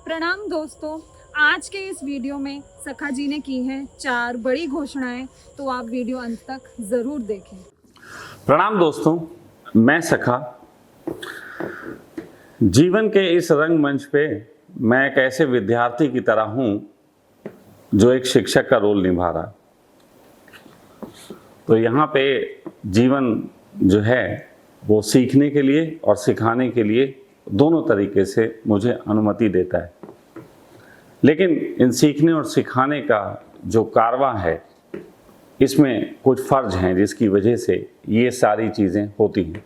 प्रणाम दोस्तों। आज के इस वीडियो में सखा जी ने की हैं 4 बड़ी घोषणाएं, तो आप वीडियो अंत तक जरूर देखें। प्रणाम दोस्तों, मैं सखा। जीवन के इस रंगमंच पे मैं एक ऐसे विद्यार्थी की तरह हूं जो एक शिक्षक का रोल निभा रहा। तो यहाँ पे जीवन जो है वो सीखने के लिए और सिखाने के लिए दोनों तरीके से मुझे अनुमति देता है। लेकिन इन सीखने और सिखाने का जो कारवां है, इसमें कुछ फर्ज हैं जिसकी वजह से ये सारी चीज़ें होती हैं।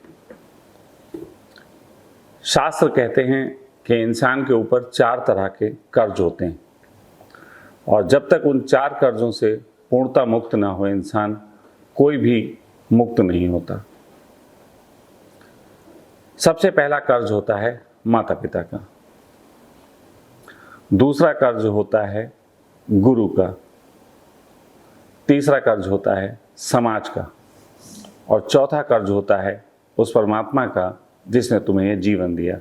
शास्त्र कहते हैं कि इंसान के ऊपर 4 तरह के कर्ज होते हैं और जब तक उन 4 कर्जों से पूर्णतः मुक्त ना हो इंसान, कोई भी मुक्त नहीं होता। सबसे पहला कर्ज होता है माता पिता का, दूसरा कर्ज होता है गुरु का, तीसरा कर्ज होता है समाज का और चौथा कर्ज होता है उस परमात्मा का जिसने तुम्हें ये जीवन दिया।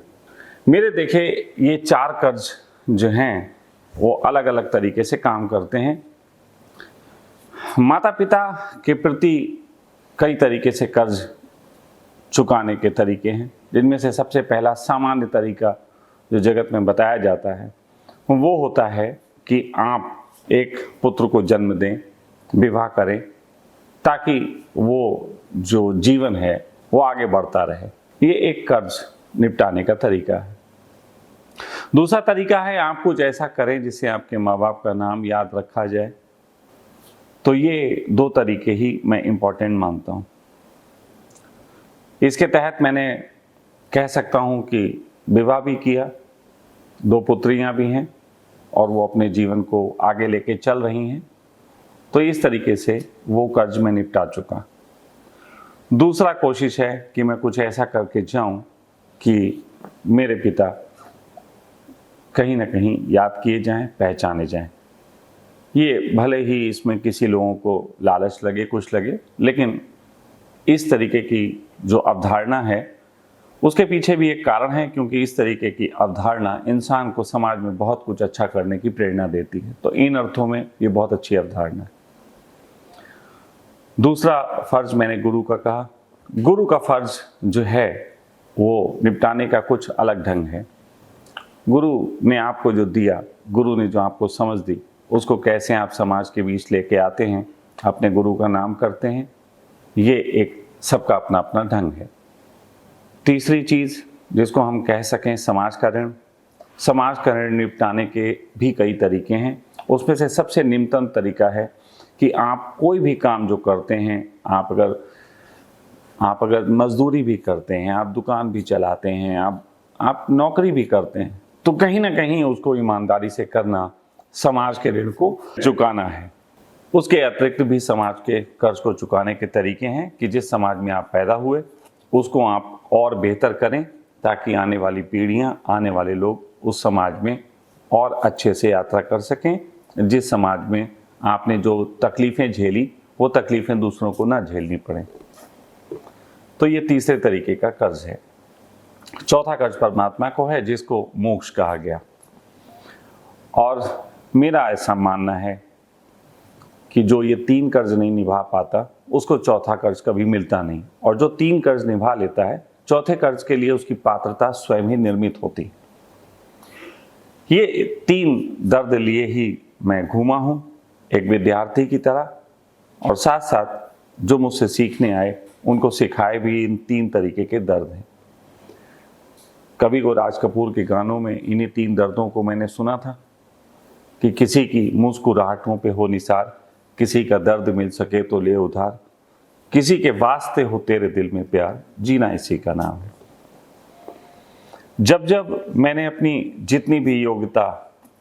मेरे देखे ये 4 कर्ज जो हैं वो अलग अलग तरीके से काम करते हैं। माता पिता के प्रति कई तरीके से कर्ज चुकाने के तरीके हैं, जिनमें से सबसे पहला सामान्य तरीका जो जगत में बताया जाता है वो होता है कि आप एक पुत्र को जन्म दें, विवाह करें, ताकि वो जो जीवन है वो आगे बढ़ता रहे। ये एक कर्ज निपटाने का तरीका है। दूसरा तरीका है आप कुछ ऐसा करें जिससे आपके माँ बाप का नाम याद रखा जाए। तो ये 2 तरीके ही मैं इम्पोर्टेंट मानता हूँ। इसके तहत मैंने कह सकता हूँ कि विवाह भी किया, 2 पुत्रियाँ भी हैं और वो अपने जीवन को आगे लेके चल रही हैं। तो इस तरीके से वो कर्ज में निपटा चुका। दूसरा कोशिश है कि मैं कुछ ऐसा करके जाऊं कि मेरे पिता कहीं ना कहीं याद किए जाएं, पहचाने जाएं। ये भले ही इसमें किसी लोगों को लालच लगे, कुछ लगे, लेकिन इस तरीके की जो अवधारणा है उसके पीछे भी एक कारण है, क्योंकि इस तरीके की अवधारणा इंसान को समाज में बहुत कुछ अच्छा करने की प्रेरणा देती है। तो इन अर्थों में ये बहुत अच्छी अवधारणा है। दूसरा फर्ज मैंने गुरु का कहा। गुरु का फर्ज जो है वो निपटाने का कुछ अलग ढंग है। गुरु ने आपको जो दिया, गुरु ने जो आपको समझ दी, उसको कैसे आप समाज के बीच लेके आते हैं, अपने गुरु का नाम करते हैं, ये एक सबका अपना अपना ढंग है। तीसरी चीज़ जिसको हम कह सकें समाज का ऋण। समाज का ऋण निपटाने के भी कई तरीके हैं। उसमें से सबसे निम्नतम तरीका है कि आप कोई भी काम जो करते हैं, आप अगर मजदूरी भी करते हैं, आप दुकान भी चलाते हैं, आप नौकरी भी करते हैं, तो कहीं ना कहीं उसको ईमानदारी से करना समाज के ऋण को चुकाना है। उसके अतिरिक्त भी समाज के कर्ज को चुकाने के तरीके हैं कि जिस समाज में आप पैदा हुए उसको आप और बेहतर करें, ताकि आने वाली पीढ़ियां, आने वाले लोग उस समाज में और अच्छे से यात्रा कर सकें। जिस समाज में आपने जो तकलीफ़ें झेली वो तकलीफ़ें दूसरों को ना झेलनी पड़ें। तो ये तीसरे तरीके का कर्ज है। चौथा कर्ज परमात्मा को है, जिसको मोक्ष कहा गया। और मेरा ऐसा मानना है कि जो ये 3 कर्ज नहीं निभा पाता उसको चौथा कर्ज कभी मिलता नहीं, और जो 3 कर्ज निभा लेता है चौथे कर्ज के लिए उसकी पात्रता स्वयं ही निर्मित होती। ये 3 दर्द लिए ही मैं घूमा हूँ एक विद्यार्थी की तरह, और साथ साथ जो मुझसे सीखने आए उनको सिखाए भी इन 3 तरीके के दर्द हैं। कवि को राज कपूर के गानों में इन्हीं 3 दर्दों को मैंने सुना था कि किसी की मुस्कुराहटों पे हो निसार, किसी का दर्द मिल सके तो ले उधार, किसी के वास्ते हो तेरे दिल में प्यार, जीना इसी का नाम है। जब जब मैंने अपनी जितनी भी योग्यता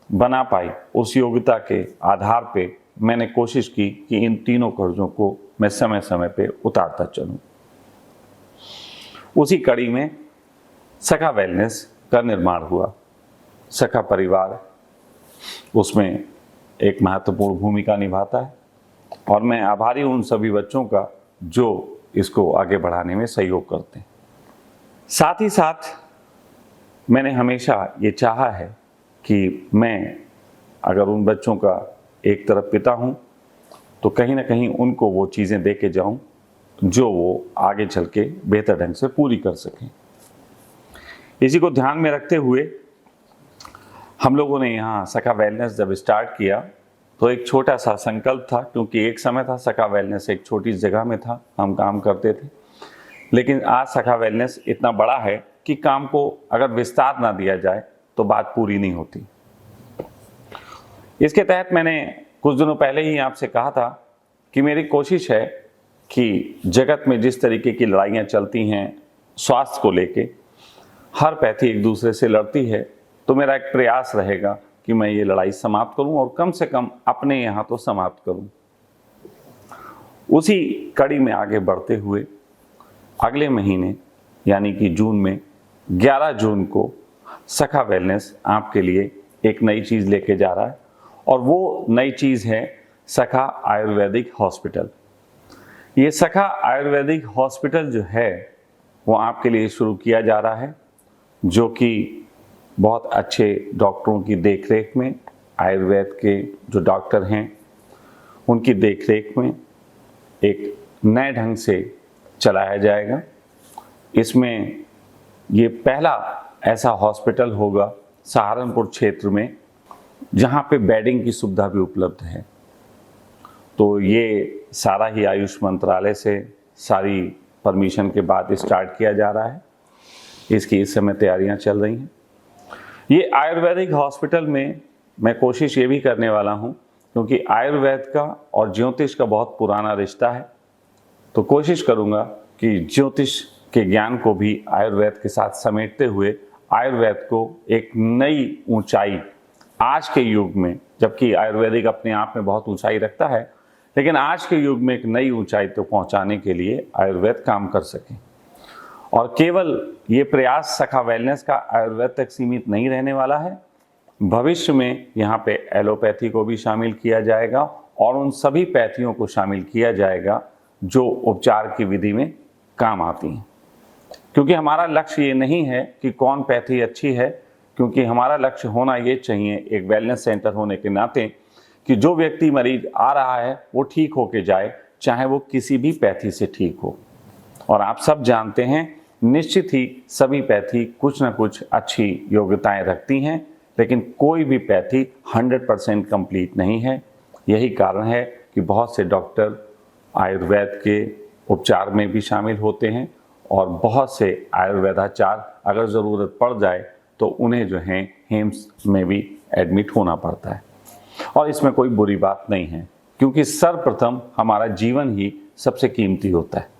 बना पाई, उस योग्यता के आधार पे मैंने कोशिश की कि इन 3 कर्जों को मैं समय समय पे उतारता चलूं। उसी कड़ी में सखा वेलनेस का निर्माण हुआ। सखा परिवार उसमें एक महत्वपूर्ण भूमिका निभाता है, और मैं आभारी हूं उन सभी बच्चों का जो इसको आगे बढ़ाने में सहयोग करते हैं। साथ ही साथ मैंने हमेशा ये चाहा है कि मैं अगर उन बच्चों का एक तरफ पिता हूँ तो कहीं ना कहीं उनको वो चीज़ें दे के जाऊँ जो वो आगे चल के बेहतर ढंग से पूरी कर सकें। इसी को ध्यान में रखते हुए हम लोगों ने यहाँ सखा वेलनेस जब स्टार्ट किया तो एक छोटा सा संकल्प था, क्योंकि एक समय था सखा वेलनेस एक छोटी जगह में था, हम काम करते थे। लेकिन आज सखा वेलनेस इतना बड़ा है कि काम को अगर विस्तार ना दिया जाए तो बात पूरी नहीं होती। इसके तहत मैंने कुछ दिनों पहले ही आपसे कहा था कि मेरी कोशिश है कि जगत में जिस तरीके की लड़ाइयाँ चलती हैं स्वास्थ्य को लेके, हर पैथी एक दूसरे से लड़ती है, तो मेरा एक प्रयास रहेगा कि मैं ये लड़ाई समाप्त करूं और कम से कम अपने यहाँ तो समाप्त करूं। उसी कड़ी में आगे बढ़ते हुए अगले महीने यानी कि जून में 11 जून को सखा वेलनेस आपके लिए एक नई चीज़ लेके जा रहा है, और वो नई चीज़ है सखा आयुर्वेदिक हॉस्पिटल। ये सखा आयुर्वेदिक हॉस्पिटल जो है वो आपके लिए शुरू किया जा रहा है, जो कि बहुत अच्छे डॉक्टरों की देखरेख में, आयुर्वेद के जो डॉक्टर हैं उनकी देखरेख में एक नए ढंग से चलाया जाएगा। इसमें ये पहला ऐसा हॉस्पिटल होगा सहारनपुर क्षेत्र में जहाँ पे बेडिंग की सुविधा भी उपलब्ध है। तो ये सारा ही आयुष मंत्रालय से सारी परमिशन के बाद स्टार्ट किया जा रहा है। इसकी इस समय तैयारियां चल रही हैं। ये आयुर्वेदिक हॉस्पिटल में मैं कोशिश ये भी करने वाला हूं, क्योंकि आयुर्वेद का और ज्योतिष का बहुत पुराना रिश्ता है, तो कोशिश करूंगा कि ज्योतिष के ज्ञान को भी आयुर्वेद के साथ समेटते हुए आयुर्वेद को एक नई ऊंचाई आज के युग में, जबकि आयुर्वेदिक अपने आप में बहुत ऊंचाई रखता है, लेकिन आज के युग में एक नई ऊंचाई तो पहुंचाने के लिए आयुर्वेद काम कर सके। और केवल ये प्रयास सखा वेलनेस का आयुर्वेद तक सीमित नहीं रहने वाला है। भविष्य में यहाँ पे एलोपैथी को भी शामिल किया जाएगा और उन सभी पैथियों को शामिल किया जाएगा जो उपचार की विधि में काम आती हैं। क्योंकि हमारा लक्ष्य ये नहीं है कि कौन पैथी अच्छी है, क्योंकि हमारा लक्ष्य होना ये चाहिए एक वेलनेस सेंटर होने के नाते कि जो व्यक्ति मरीज आ रहा है वो ठीक होके जाए, चाहे वो किसी भी पैथी से ठीक हो। और आप सब जानते हैं निश्चित ही सभी पैथी कुछ ना कुछ अच्छी योग्यताएं रखती हैं, लेकिन कोई भी पैथी 100% कंप्लीट नहीं है। यही कारण है कि बहुत से डॉक्टर आयुर्वेद के उपचार में भी शामिल होते हैं और बहुत से आयुर्वेदाचार्य अगर ज़रूरत पड़ जाए तो उन्हें जो है एम्स में भी एडमिट होना पड़ता है। और इसमें कोई बुरी बात नहीं है, क्योंकि सर्वप्रथम हमारा जीवन ही सबसे कीमती होता है।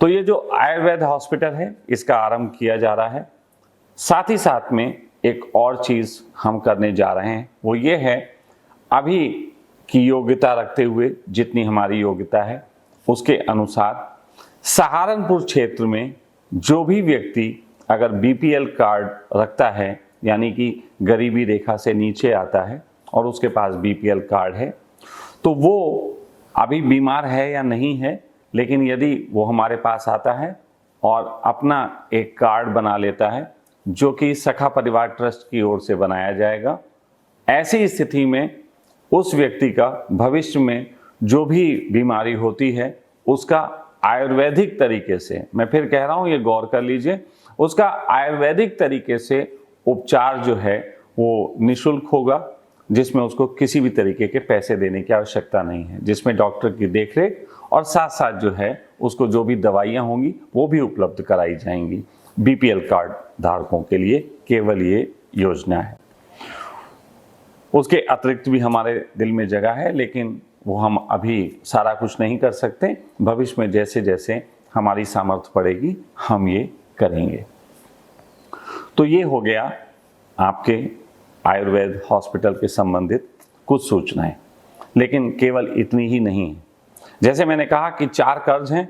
तो ये जो आयुर्वेद हॉस्पिटल है इसका आरंभ किया जा रहा है। साथ ही साथ में एक और चीज़ हम करने जा रहे हैं, वो ये है अभी की योग्यता रखते हुए जितनी हमारी योग्यता है उसके अनुसार सहारनपुर क्षेत्र में जो भी व्यक्ति अगर बीपीएल कार्ड रखता है, यानी कि गरीबी रेखा से नीचे आता है और उसके पास बीपीएल कार्ड है, तो वो अभी बीमार है या नहीं है, लेकिन यदि वो हमारे पास आता है और अपना एक कार्ड बना लेता है जो कि सखा परिवार ट्रस्ट की ओर से बनाया जाएगा, ऐसी स्थिति में उस व्यक्ति का भविष्य में जो भी बीमारी होती है उसका आयुर्वेदिक तरीके से, मैं फिर कह रहा हूँ ये गौर कर लीजिए, उसका आयुर्वेदिक तरीके से उपचार जो है वो निःशुल्क होगा, जिसमें उसको किसी भी तरीके के पैसे देने की आवश्यकता नहीं है, जिसमें डॉक्टर की देखरेख और साथ साथ जो है उसको जो भी दवाइयाँ होंगी वो भी उपलब्ध कराई जाएंगी। बीपीएल कार्ड धारकों के लिए केवल ये योजना है। उसके अतिरिक्त भी हमारे दिल में जगह है, लेकिन वो हम अभी सारा कुछ नहीं कर सकते। भविष्य में जैसे जैसे हमारी सामर्थ्य बढ़ेगी हम ये करेंगे। तो ये हो गया आपके आयुर्वेद हॉस्पिटल के संबंधित कुछ सूचनाएं, लेकिन केवल इतनी ही नहीं है। जैसे मैंने कहा कि 4 कर्ज हैं,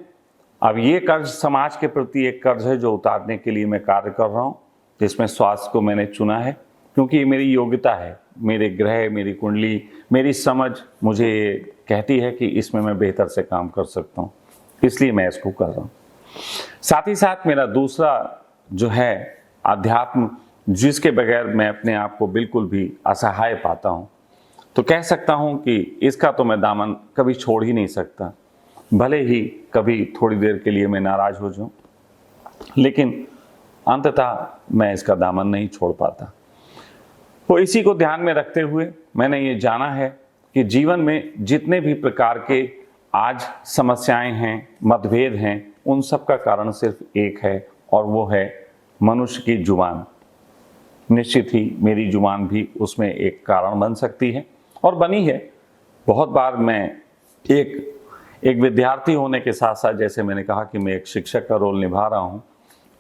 अब ये कर्ज समाज के प्रति एक कर्ज है जो उतारने के लिए मैं कार्य कर रहा हूँ, जिसमें स्वास्थ्य को मैंने चुना है क्योंकि ये मेरी योग्यता है, मेरे ग्रह, मेरी कुंडली, मेरी समझ मुझे कहती है कि इसमें मैं बेहतर से काम कर सकता हूँ, इसलिए मैं इसको कर रहा हूँ। साथ ही साथ मेरा दूसरा जो है अध्यात्म जिसके बगैर मैं अपने आप को बिल्कुल भी असहाय पाता हूँ, तो कह सकता हूँ कि इसका तो मैं दामन कभी छोड़ ही नहीं सकता। भले ही कभी थोड़ी देर के लिए मैं नाराज़ हो जाऊँ, लेकिन अंततः मैं इसका दामन नहीं छोड़ पाता। तो इसी को ध्यान में रखते हुए मैंने ये जाना है कि जीवन में जितने भी प्रकार के आज समस्याएं हैं, मतभेद हैं, उन सब का कारण सिर्फ एक है, और वो है मनुष्य की जुबान। निश्चित ही मेरी जुबान भी उसमें एक कारण बन सकती है और बनी है। बहुत बार मैं एक विद्यार्थी होने के साथ साथ, जैसे मैंने कहा कि मैं एक शिक्षक का रोल निभा रहा हूँ,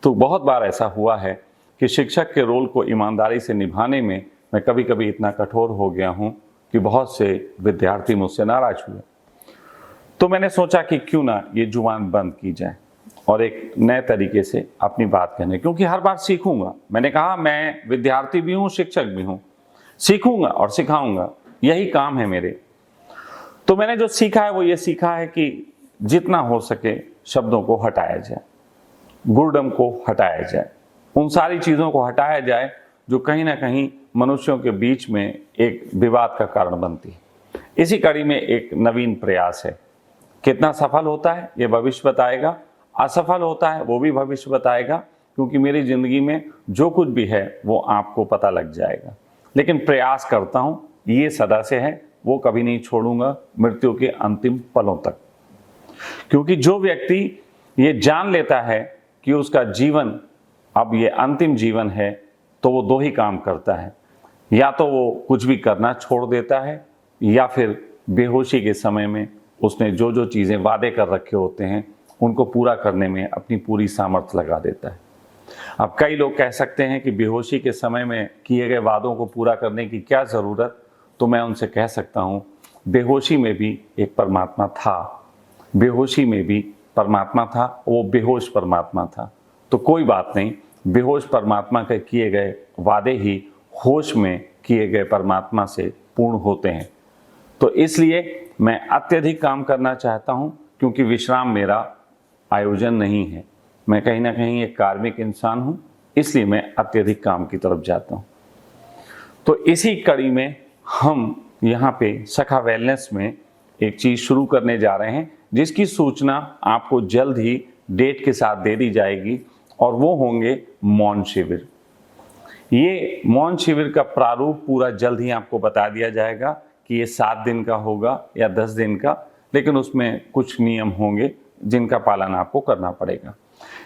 तो बहुत बार ऐसा हुआ है कि शिक्षक के रोल को ईमानदारी से निभाने में मैं कभी कभी इतना कठोर हो गया हूँ कि बहुत से विद्यार्थी मुझसे नाराज हुए। तो मैंने सोचा कि क्यों ना ये जुबान बंद की जाए और एक नए तरीके से अपनी बात कहने, क्योंकि हर बार सीखूंगा। मैंने कहा मैं विद्यार्थी भी हूँ, शिक्षक भी हूँ, सीखूंगा और सिखाऊंगा, यही काम है मेरे। तो मैंने जो सीखा है वो ये सीखा है कि जितना हो सके शब्दों को हटाया जाए, गुर्डम को हटाया जाए, उन सारी चीज़ों को हटाया जाए जो कहीं ना कहीं मनुष्यों के बीच में एक विवाद का कारण बनती है। इसी कड़ी में एक नवीन प्रयास है। कितना सफल होता है ये भविष्य बताएगा, असफल होता है वो भी भविष्य बताएगा, क्योंकि मेरी ज़िंदगी में जो कुछ भी है वो आपको पता लग जाएगा। लेकिन प्रयास करता हूँ, ये सदा से है, वो कभी नहीं छोड़ूंगा मृत्यु के अंतिम पलों तक। क्योंकि जो व्यक्ति ये जान लेता है कि उसका जीवन अब ये अंतिम जीवन है, तो वो दो ही काम करता है, या तो वो कुछ भी करना छोड़ देता है, या फिर बेहोशी के समय में उसने जो जो चीज़ें वादे कर रखे होते हैं उनको पूरा करने में अपनी पूरी सामर्थ्य लगा देता है। अब कई लोग कह सकते हैं कि बेहोशी के समय में किए गए वादों को पूरा करने की क्या ज़रूरत, तो मैं उनसे कह सकता हूँ बेहोशी में भी एक परमात्मा था, बेहोशी में भी परमात्मा था, वो बेहोश परमात्मा था। तो कोई बात नहीं, बेहोश परमात्मा के किए गए वादे ही होश में किए गए परमात्मा से पूर्ण होते हैं। तो इसलिए मैं अत्यधिक काम करना चाहता हूँ, क्योंकि विश्राम मेरा आयोजन नहीं है। मैं कहीं ना कहीं एक कार्मिक इंसान हूँ, इसलिए मैं अत्यधिक काम की तरफ जाता हूँ। तो इसी कड़ी में हम यहाँ पे सखा वेलनेस में एक चीज़ शुरू करने जा रहे हैं, जिसकी सूचना आपको जल्द ही डेट के साथ दे दी जाएगी, और वो होंगे मौन शिविर। ये मौन शिविर का प्रारूप पूरा जल्द ही आपको बता दिया जाएगा कि ये 7 दिन का होगा या 10 दिन का, लेकिन उसमें कुछ नियम होंगे जिनका पालन आपको करना पड़ेगा।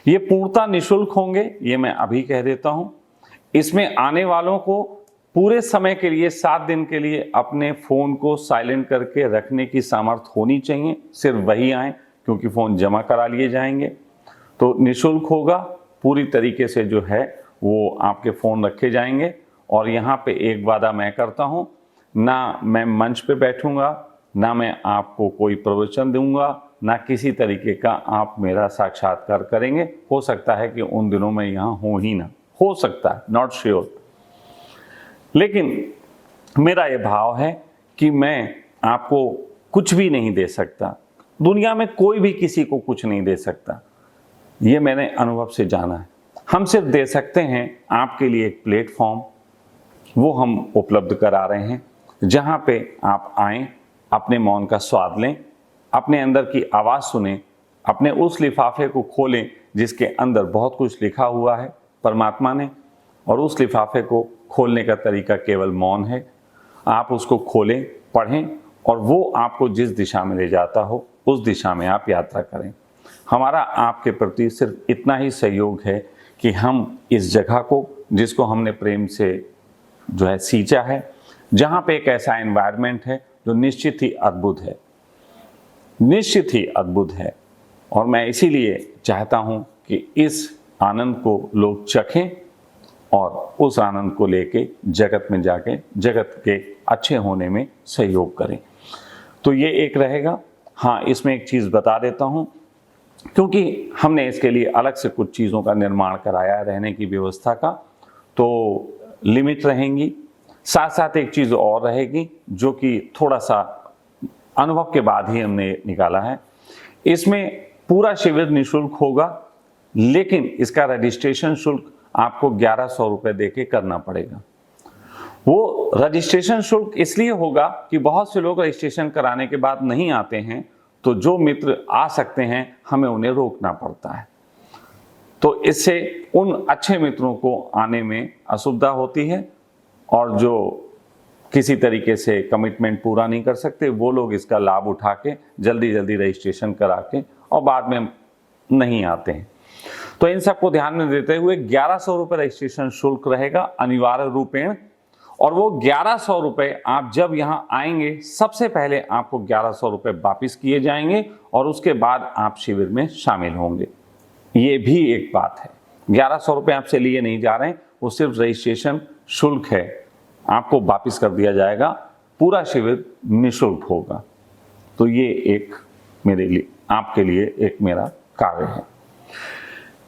ये पूर्णतः निःशुल्क होंगे, ये मैं अभी कह देता हूँ। इसमें आने वालों को पूरे समय के लिए 7 दिन के लिए अपने फ़ोन को साइलेंट करके रखने की सामर्थ्य होनी चाहिए। सिर्फ वही आएँ, क्योंकि फ़ोन जमा करा लिए जाएंगे। तो निःशुल्क होगा, पूरी तरीके से जो है वो आपके फ़ोन रखे जाएंगे। और यहाँ पे एक वादा मैं करता हूँ, ना मैं मंच पे बैठूंगा, ना मैं आपको कोई प्रवचन दूंगा, ना किसी तरीके का आप मेरा साक्षात्कार करेंगे। हो सकता है कि उन दिनों में यहाँ हो ही ना, हो सकता है, नॉट श्योर। लेकिन मेरा ये भाव है कि मैं आपको कुछ भी नहीं दे सकता, दुनिया में कोई भी किसी को कुछ नहीं दे सकता, ये मैंने अनुभव से जाना है। हम सिर्फ दे सकते हैं आपके लिए एक प्लेटफॉर्म, वो हम उपलब्ध करा रहे हैं, जहाँ पे आप आएँ, अपने मौन का स्वाद लें, अपने अंदर की आवाज़ सुनें, अपने उस लिफाफे को खोलें जिसके अंदर बहुत कुछ लिखा हुआ है परमात्मा ने, और उस लिफाफे को खोलने का तरीका केवल मौन है। आप उसको खोलें, पढ़ें, और वो आपको जिस दिशा में ले जाता हो उस दिशा में आप यात्रा करें। हमारा आपके प्रति सिर्फ इतना ही सहयोग है कि हम इस जगह को, जिसको हमने प्रेम से जो है सींचा है, जहाँ पे एक ऐसा एनवायरनमेंट है जो निश्चित ही अद्भुत है, निश्चित ही अद्भुत है। और मैं इसीलिए चाहता हूँ कि इस आनंद को लोग चखें और उस आनंद को लेके जगत में जाके जगत के अच्छे होने में सहयोग करें। तो ये एक रहेगा। हाँ, इसमें एक चीज़ बता देता हूँ, क्योंकि हमने इसके लिए अलग से कुछ चीज़ों का निर्माण कराया है, रहने की व्यवस्था का, तो लिमिट रहेंगी। साथ साथ एक चीज़ और रहेगी जो कि थोड़ा सा अनुभव के बाद ही हमने निकाला है। इसमें पूरा शिविर निःशुल्क होगा, लेकिन इसका रजिस्ट्रेशन शुल्क आपको 1100 रुपये दे के करना पड़ेगा। वो रजिस्ट्रेशन शुल्क इसलिए होगा कि बहुत से लोग रजिस्ट्रेशन कराने के बाद नहीं आते हैं, तो जो मित्र आ सकते हैं हमें उन्हें रोकना पड़ता है। तो इससे उन अच्छे मित्रों को आने में असुविधा होती है, और जो किसी तरीके से कमिटमेंट पूरा नहीं कर सकते वो लोग इसका लाभ उठा के जल्दी जल्दी रजिस्ट्रेशन करा के और बाद में नहीं आते हैं। तो इन सबको ध्यान में देते हुए 1100 रुपये रजिस्ट्रेशन शुल्क रहेगा अनिवार्य रूपेण, और वो 1100 रुपये आप जब यहाँ आएंगे सबसे पहले आपको 1100 रुपये वापिस किए जाएंगे और उसके बाद आप शिविर में शामिल होंगे। ये भी एक बात है, 1100 रुपये आपसे लिए नहीं जा रहे हैं, वो सिर्फ रजिस्ट्रेशन शुल्क है, आपको वापिस कर दिया जाएगा, पूरा शिविर निःशुल्क होगा। तो ये एक मेरे लिए आपके लिए एक मेरा कार्य है।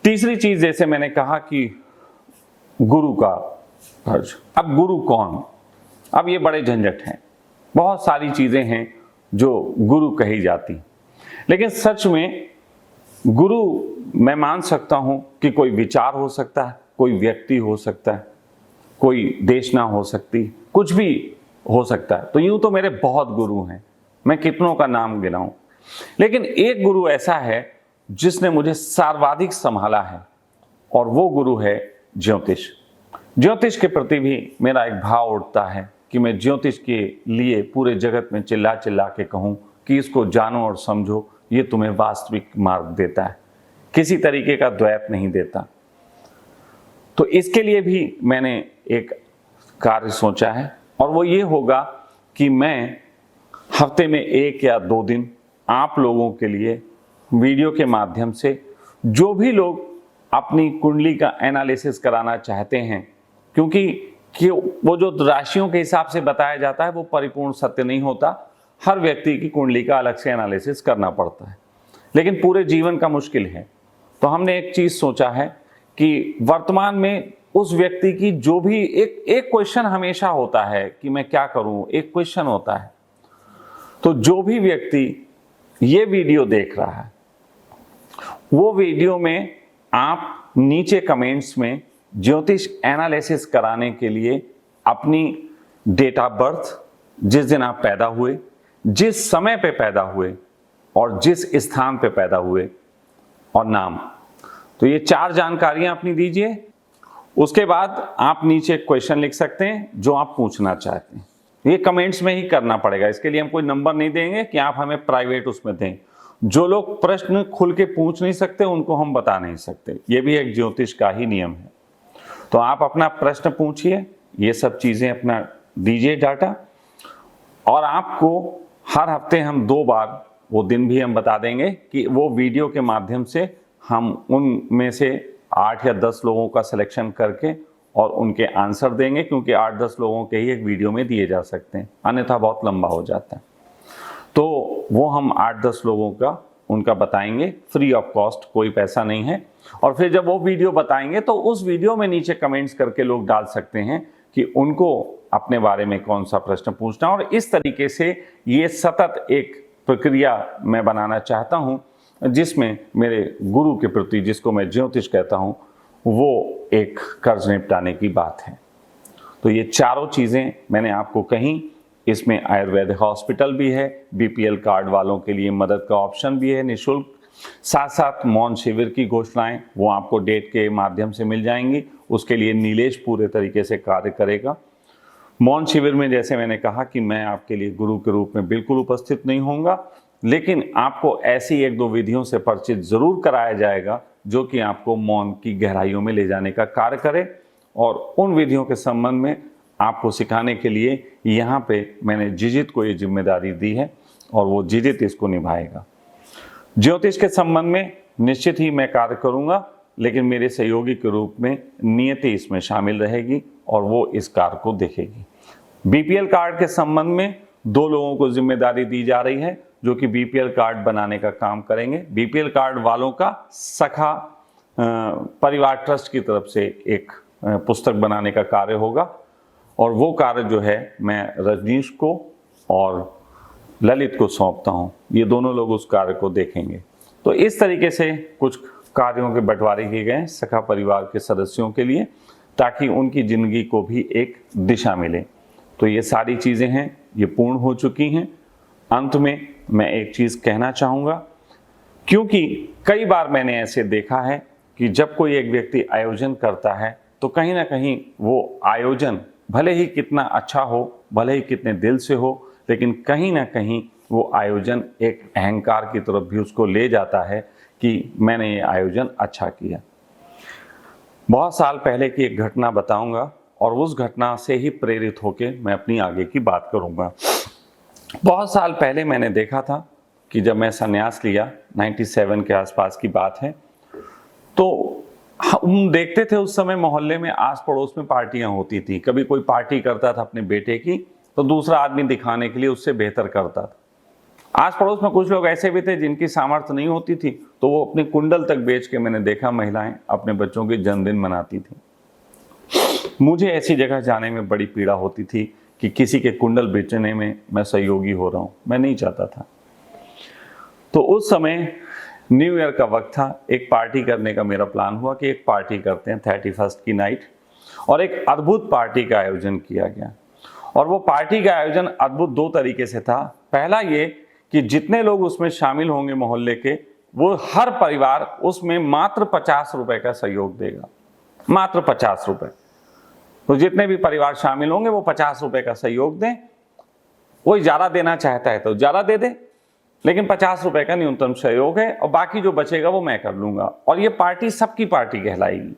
तीसरी चीज, जैसे मैंने कहा कि गुरु का फर्ज। अब गुरु कौन? अब ये बड़े झंझट हैं, बहुत सारी चीजें हैं जो गुरु कही जाती, लेकिन सच में गुरु मैं मान सकता हूं कि कोई विचार हो सकता है, कोई व्यक्ति हो सकता है, कोई देशना हो सकती, कुछ भी हो सकता है। तो यूं तो मेरे बहुत गुरु हैं, मैं कितनों का नाम गिनाऊं, लेकिन एक गुरु ऐसा है जिसने मुझे सर्वाधिक संभाला है, और वो गुरु है ज्योतिष। ज्योतिष के प्रति भी मेरा एक भाव उठता है कि मैं ज्योतिष के लिए पूरे जगत में चिल्ला चिल्ला के कहूं कि इसको जानो और समझो, ये तुम्हें वास्तविक मार्ग देता है, किसी तरीके का द्वैत नहीं देता। तो इसके लिए भी मैंने एक कार्य सोचा है, और वो ये होगा कि मैं हफ्ते में 1 या 2 दिन आप लोगों के लिए वीडियो के माध्यम से, जो भी लोग अपनी कुंडली का एनालिसिस कराना चाहते हैं, क्योंकि वो जो राशियों के हिसाब से बताया जाता है वो परिपूर्ण सत्य नहीं होता, हर व्यक्ति की कुंडली का अलग से एनालिसिस करना पड़ता है, लेकिन पूरे जीवन का मुश्किल है। तो हमने एक चीज सोचा है कि वर्तमान में उस व्यक्ति की जो भी एक क्वेश्चन हमेशा होता है कि मैं क्या करूं, एक क्वेश्चन होता है। तो जो भी व्यक्ति ये वीडियो देख रहा है, वो वीडियो में आप नीचे कमेंट्स में ज्योतिष एनालिसिस कराने के लिए अपनी डेट ऑफ बर्थ, जिस दिन आप पैदा हुए, जिस समय पे पैदा हुए और जिस स्थान पे पैदा हुए, और नाम, तो ये 4 जानकारियां अपनी दीजिए। उसके बाद आप नीचे क्वेश्चन लिख सकते हैं जो आप पूछना चाहते हैं, ये कमेंट्स में ही करना पड़ेगा। इसके लिए हम कोई नंबर नहीं देंगे कि आप हमें प्राइवेट उसमें दें। जो लोग प्रश्न खुल के पूछ नहीं सकते उनको हम बता नहीं सकते, ये भी एक ज्योतिष का ही नियम है। तो आप अपना प्रश्न पूछिए, ये सब चीजें अपना दीजिए डाटा, और आपको हर हफ्ते हम 2 बार, वो दिन भी हम बता देंगे कि वो वीडियो के माध्यम से हम उनमें से 8 या 10 लोगों का सिलेक्शन करके और उनके आंसर देंगे, क्योंकि 8-10 लोगों के ही एक वीडियो में दिए जा सकते हैं, अन्यथा बहुत लंबा हो जाता है। तो वो हम 8-10 लोगों का उनका बताएंगे, फ्री ऑफ कॉस्ट, कोई पैसा नहीं है। और फिर जब वो वीडियो बताएंगे तो उस वीडियो में नीचे कमेंट्स करके लोग डाल सकते हैं कि उनको अपने बारे में कौन सा प्रश्न पूछना, और इस तरीके से ये सतत एक प्रक्रिया मैं बनाना चाहता हूं, जिसमें मेरे गुरु के प्रति, जिसको मैं ज्योतिष कहता हूं, वो एक कर्ज निपटाने की बात है। तो ये चारों चीज़ें मैंने आपको कही। इसमें आयुर्वेद हॉस्पिटल भी है, बीपीएल कार्ड वालों के लिए मदद का ऑप्शन भी है निःशुल्क, साथ साथ मौन शिविर की घोषणाएं वो आपको डेट के माध्यम से मिल जाएंगी। उसके लिए नीलेश पूरे तरीके से कार्य करेगा। मौन शिविर में जैसे मैंने कहा कि मैं आपके लिए गुरु के रूप में बिल्कुल उपस्थित नहीं होऊंगा, लेकिन आपको ऐसी 1-2 विधियों से परिचित जरूर कराया जाएगा जो कि आपको मौन की गहराइयों में ले जाने का कार्य करे, और उन विधियों के संबंध में आपको सिखाने के लिए यहाँ पे मैंने जिजित को ये जिम्मेदारी दी है, और वो जिजित इसको निभाएगा। ज्योतिष के संबंध में निश्चित ही मैं कार्य करूँगा, लेकिन मेरे सहयोगी के रूप में नियति इसमें शामिल रहेगी और वो इस कार्य को देखेगी। बीपीएल कार्ड के संबंध में 2 लोगों को जिम्मेदारी दी जा रही है जो कि बीपीएल कार्ड बनाने का काम करेंगे। बीपीएल कार्ड वालों का सखा परिवार ट्रस्ट की तरफ से एक पुस्तक बनाने का कार्य होगा, और वो कार्य जो है मैं रजनीश को और ललित को सौंपता हूँ। ये दोनों लोग उस कार्य को देखेंगे। तो इस तरीके से कुछ कार्यों के बंटवारे किए गए सखा परिवार के सदस्यों के लिए, ताकि उनकी ज़िंदगी को भी एक दिशा मिले। तो ये सारी चीज़ें हैं, ये पूर्ण हो चुकी हैं। अंत में मैं एक चीज़ कहना चाहूँगा, क्योंकि कई बार मैंने ऐसे देखा है कि जब कोई एक व्यक्ति आयोजन करता है तो कहीं ना कहीं वो आयोजन भले ही कितना अच्छा हो, भले ही कितने दिल से हो, लेकिन कहीं ना कहीं वो आयोजन एक अहंकार की तरफ भी उसको ले जाता है कि मैंने ये आयोजन अच्छा किया। बहुत साल पहले की एक घटना बताऊंगा और उस घटना से ही प्रेरित होकर मैं अपनी आगे की बात करूंगा। बहुत साल पहले मैंने देखा था कि जब मैं संन्यास लिया, 97 के आसपास की बात है, तो हम देखते थे उस समय मोहल्ले में आस पड़ोस में पार्टियां होती थी। कभी कोई पार्टी करता था अपने बेटे की तो दूसरा आदमी दिखाने के लिए उससे बेहतर करता था। आस पड़ोस में कुछ लोग ऐसे भी थे जिनकी सामर्थ्य नहीं होती थी तो वो अपनी कुंडल तक बेच के, मैंने देखा, महिलाएं अपने बच्चों के जन्मदिन मनाती थी। मुझे ऐसी जगह जाने में बड़ी पीड़ा होती थी कि किसी के कुंडल बेचने में मैं सहयोगी हो रहा हूं, मैं नहीं चाहता था। तो उस समय न्यू ईयर का वक्त था, एक पार्टी करने का मेरा प्लान हुआ कि एक पार्टी करते हैं 31 की नाइट, और एक अद्भुत पार्टी का आयोजन किया गया। और वो पार्टी का आयोजन अद्भुत दो तरीके से था। पहला ये कि जितने लोग उसमें शामिल होंगे मोहल्ले के, वो हर परिवार उसमें मात्र 50 रुपए का सहयोग देगा, मात्र 50 रुपए। तो जितने भी परिवार शामिल होंगे वो 50 रुपए का सहयोग दें। कोई ज़्यादा देना चाहता है तो ज़्यादा दे दे, लेकिन 50 रुपए का न्यूनतम सहयोग है, और बाकी जो बचेगा वो मैं कर लूंगा। और ये पार्टी सबकी पार्टी कहलाएगी।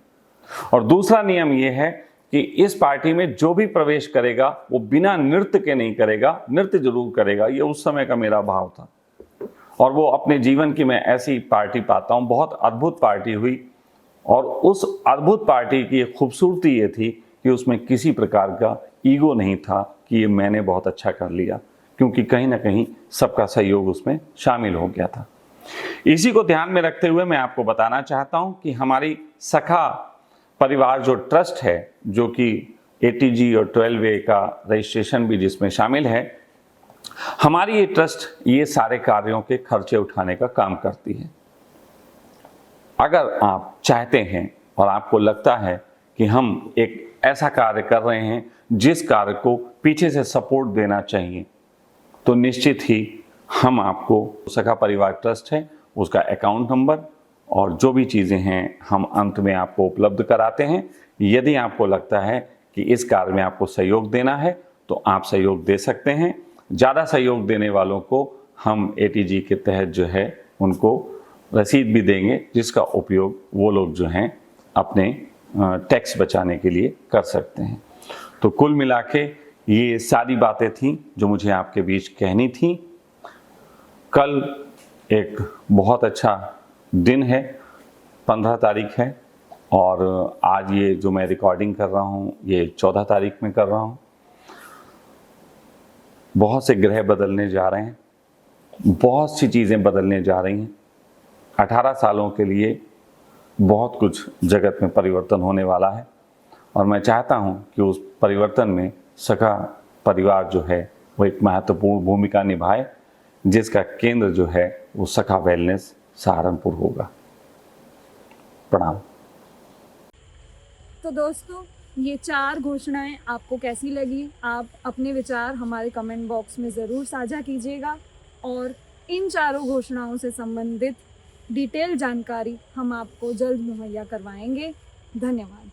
और दूसरा नियम ये है कि इस पार्टी में जो भी प्रवेश करेगा वो बिना नृत्य के नहीं करेगा, नृत्य जरूर करेगा। ये उस समय का मेरा भाव था, और वो अपने जीवन की मैं ऐसी पार्टी पाता हूँ। बहुत अद्भुत पार्टी हुई, और उस अद्भुत पार्टी की एक खूबसूरती ये थी कि उसमें किसी प्रकार का ईगो नहीं था कि ये मैंने बहुत अच्छा कर लिया, क्योंकि कहीं ना कहीं सबका सहयोग उसमें शामिल हो गया था। इसी को ध्यान में रखते हुए मैं आपको बताना चाहता हूं कि हमारी सखा परिवार जो ट्रस्ट है, जो कि ATG और 12A का रजिस्ट्रेशन भी जिसमें शामिल है, हमारी ये ट्रस्ट ये सारे कार्यों के खर्चे उठाने का काम करती है। अगर आप चाहते हैं और आपको लगता है कि हम एक ऐसा कार्य कर रहे हैं जिस कार्य को पीछे से सपोर्ट देना चाहिए, तो निश्चित ही हम आपको सखा परिवार ट्रस्ट है उसका अकाउंट नंबर और जो भी चीज़ें हैं हम अंत में आपको उपलब्ध कराते हैं। यदि आपको लगता है कि इस कार्य में आपको सहयोग देना है तो आप सहयोग दे सकते हैं। ज़्यादा सहयोग देने वालों को हम ATG के तहत जो है उनको रसीद भी देंगे, जिसका उपयोग वो लोग जो हैं अपने टैक्स बचाने के लिए कर सकते हैं। तो कुल मिला के ये सारी बातें थी जो मुझे आपके बीच कहनी थी। कल एक बहुत अच्छा दिन है, 15 तारीख है, और आज ये जो मैं रिकॉर्डिंग कर रहा हूँ ये 14 तारीख में कर रहा हूँ। बहुत से ग्रह बदलने जा रहे हैं, बहुत सी चीज़ें बदलने जा रही हैं। 18 सालों के लिए बहुत कुछ जगत में परिवर्तन होने वाला है, और मैं चाहता हूँ कि उस परिवर्तन में सखा परिवार जो है वो एक महत्वपूर्ण भूमिका निभाए, जिसका केंद्र जो है वो सखा वेलनेस सहारनपुर होगा। प्रणाम। तो दोस्तों, ये 4 घोषणाएं आपको कैसी लगी? आप अपने विचार हमारे कमेंट बॉक्स में ज़रूर साझा कीजिएगा, और इन 4 घोषणाओं से संबंधित डिटेल जानकारी हम आपको जल्द मुहैया करवाएंगे। धन्यवाद।